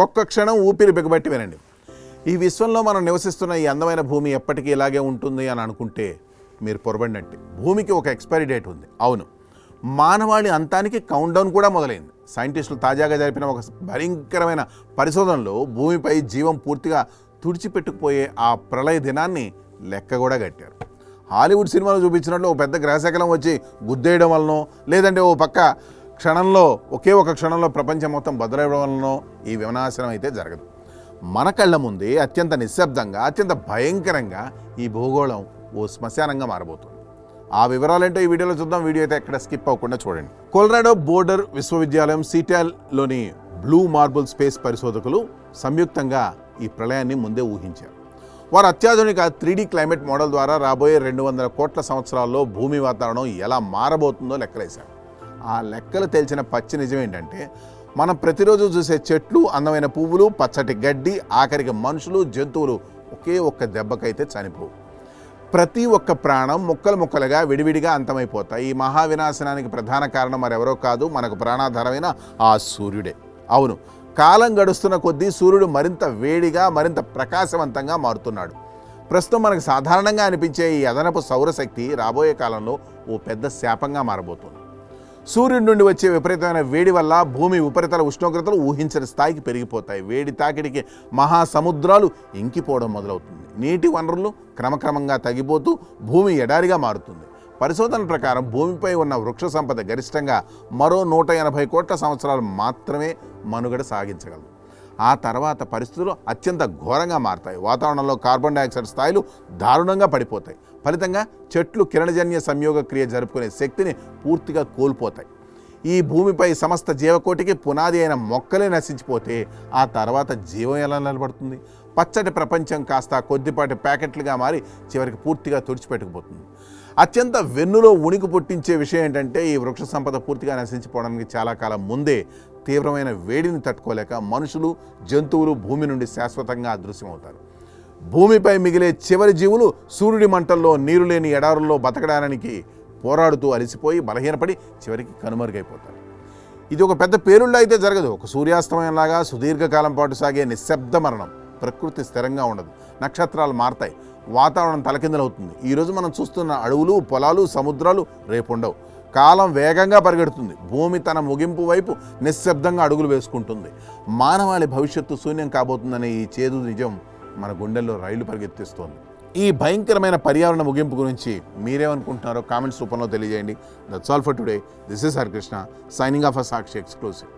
ఒక్క క్షణం ఊపిరి బిగబట్టి వినండి. ఈ విశ్వంలో మనం నివసిస్తున్న ఈ అందమైన భూమి ఎప్పటికీ ఇలాగే ఉంటుంది అని అనుకుంటే మీరు పొరబడినట్టే. భూమికి ఒక ఎక్స్పైరీ డేట్ ఉంది. అవును, మానవాళి అంతానికి కౌంట్ డౌన్ కూడా మొదలైంది. సైంటిస్టులు తాజాగా జరిపిన ఒక భయంకరమైన పరిశోధనలో భూమిపై జీవం పూర్తిగా తుడిచిపెట్టుకుపోయే ఆ ప్రళయ దినాన్ని లెక్క కూడా కట్టారు. హాలీవుడ్ సినిమాలో చూపించినట్లు ఓ పెద్ద గ్రహశకలం వచ్చి గుద్దేయడం వలనో, లేదంటే ఓ పక్క ఒకే ఒక క్షణంలో ప్రపంచం మొత్తం బదలవడం వలనో ఈ వినాశనం అయితే జరగదు. మన కళ్ళ ముందే అత్యంత నిశ్శబ్దంగా, అత్యంత భయంకరంగా ఈ భూగోళం ఓ శ్మశానంగా మారబోతుంది. ఆ వివరాలేంటో ఈ వీడియోలో చూద్దాం. వీడియో అయితే ఎక్కడ స్కిప్ అవ్వకుండా చూడండి. కొలరాడో బోర్డర్ విశ్వవిద్యాలయం సిటాల్లోని బ్లూ మార్బుల్ స్పేస్ పరిశోధకులు సంయుక్తంగా ఈ ప్రళయాన్ని ముందే ఊహించారు. వారు అత్యాధునిక 3D క్లైమేట్ మోడల్ ద్వారా రాబోయే 200 కోట్ల సంవత్సరాల్లో భూమి వాతావరణం ఎలా మారబోతుందో లెక్కలేశారు. ఆ లెక్కలు తెలిసిన పచ్చి నిజం ఏంటంటే, మనం ప్రతిరోజు చూసే చెట్లు, అందమైన పువ్వులు, పచ్చటి గడ్డి, ఆఖరికి మనుషులు, జంతువులు ఒకే ఒక్క దెబ్బకైతే చనిపోవు. ప్రతి ఒక్క ప్రాణం ముక్కలు ముక్కలుగా విడివిడిగా అంతమైపోతాయి. ఈ మహావినాశనానికి ప్రధాన కారణం మరెవరో కాదు, మనకు ప్రాణాధారమైన ఆ సూర్యుడే. అవును, కాలం గడుస్తున్న కొద్దీ సూర్యుడు మరింత వేడిగా, మరింత ప్రకాశవంతంగా మారుతున్నాడు. ప్రస్తుతం మనకు సాధారణంగా అనిపించే ఈ అదనపు సౌరశక్తి రాబోయే కాలంలో ఓ పెద్ద శాపంగా మారబోతుంది. సూర్యుడి నుండి వచ్చే విపరీతమైన వేడి వల్ల భూమి ఉపరితల ఉష్ణోగ్రతలు ఊహించని స్థాయికి పెరిగిపోతాయి. వేడి తాకిడికి మహాసముద్రాలు ఇంకిపోవడం మొదలవుతుంది. నీటి వనరులు క్రమక్రమంగా తగ్గిపోతూ భూమి ఎడారిగా మారుతుంది. పరిశోధనల ప్రకారం భూమిపై ఉన్న వృక్ష సంపద గరిష్టంగా మరో 180 కోట్ల సంవత్సరాలు మాత్రమే మనుగడ సాగించగలదు. ఆ తర్వాత పరిస్థితులు అత్యంత ఘోరంగా మారతాయి. వాతావరణంలో కార్బన్ డైఆక్సైడ్ స్థాయిలు దారుణంగా పడిపోతాయి. ఫలితంగా చెట్లు కిరణజన్య సంయోగ క్రియ జరుపుకునే శక్తిని పూర్తిగా కోల్పోతాయి. ఈ భూమిపై సమస్త జీవకోటికి పునాది అయిన మొక్కలే నశించిపోతే ఆ తర్వాత జీవం ఎలా నిలబడుతుంది? పచ్చటి ప్రపంచం కాస్త కొద్దిపాటి ప్యాకెట్లుగా మారి చివరికి పూర్తిగా తుడిచిపెట్టుకుపోతుంది. అత్యంత వెన్నులో ఉనికి పుట్టించే విషయం ఏంటంటే, ఈ వృక్ష సంపద పూర్తిగా నశించిపోవడానికి చాలా కాలం ముందే తీవ్రమైన వేడిని తట్టుకోలేక మనుషులు, జంతువులు భూమి నుండి శాశ్వతంగా అదృశ్యమవుతారు. భూమిపై మిగిలే చివరి జీవులు సూర్యుడి మంటల్లో, నీరు లేని ఎడారుల్లో బతకడానికి పోరాడుతూ అలసిపోయి బలహీనపడి చివరికి కనుమరుగైపోతారు. ఇది ఒక పెద్ద పేలుళ్ళ అయితే జరగదు. ఒక సూర్యాస్తమయంలాగా సుదీర్ఘకాలం పాటు సాగే నిశ్శబ్ద మరణం. ప్రకృతి స్థిరంగా ఉండదు. నక్షత్రాలు మారతాయి. వాతావరణం తలకిందలవుతుంది. ఈరోజు మనం చూస్తున్న అడవులు, పొలాలు, సముద్రాలు రేపుండవు. కాలం వేగంగా పరిగెడుతుంది. భూమి తన ముగింపు వైపు నిశ్శబ్దంగా అడుగులు వేసుకుంటుంది. మానవాళి భవిష్యత్తు శూన్యం కాబోతుందనే ఈ చేదు నిజం మన గుండెల్లో రైళ్లు పరిగెత్తిస్తోంది. ఈ భయంకరమైన పర్యావరణ ముగింపు గురించి మీరేమనుకుంటున్నారో కామెంట్స్ రూపంలో తెలియజేయండి. That's all for today. This is Harikrishna signing off Sakshi exclusive.